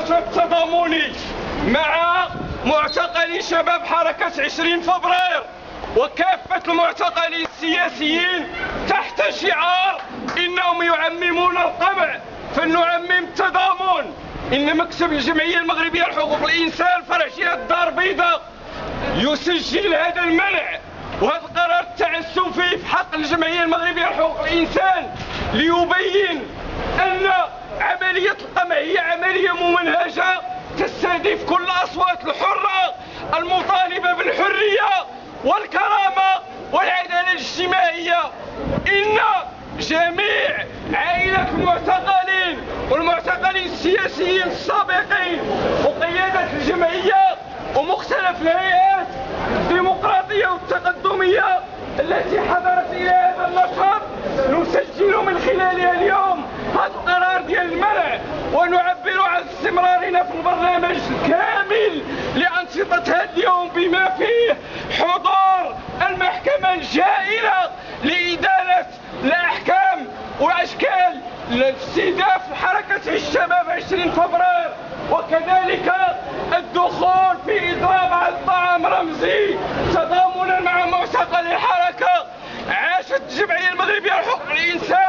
نشاط تضامني مع معتقلي شباب حركة 20 فبراير وكافة المعتقلين السياسيين تحت شعار إنهم يعممون القمع فلنعمم التضامن. إن مكتب الجمعية المغربية لحقوق الإنسان فرع جهة الدار البيضاء يسجل هذا المنع وهذا القرار التعسفي في حق الجمعية المغربية لحقوق الإنسان ليبين أن عملية القمع هي عملية ممنهجة تستهدف كل الأصوات الحرة المطالبة بالحرية والكرامة والعدالة الاجتماعية. إن جميع عائلة المعتقلين والمعتقلين السياسيين السابقين وقيادة الجمعية ومختلف الهيئات الديمقراطية والتقدمية التي حضرت إلى هذا النشاط نسجل من خلالها اليوم هذا القرار ديال المنع ونعبر عن استمرارنا في البرنامج الكامل لأنشطة هذا اليوم بما فيه حضور المحكمة الجائرة لإدانة الأحكام وأشكال الاستهداف حركة الشباب 20 فبراير وكذلك الدخول في إضراب على الطعام رمزي تضامنا مع معتقلي الحركة. عاشت الجمعية المغربية لحقوق الإنسان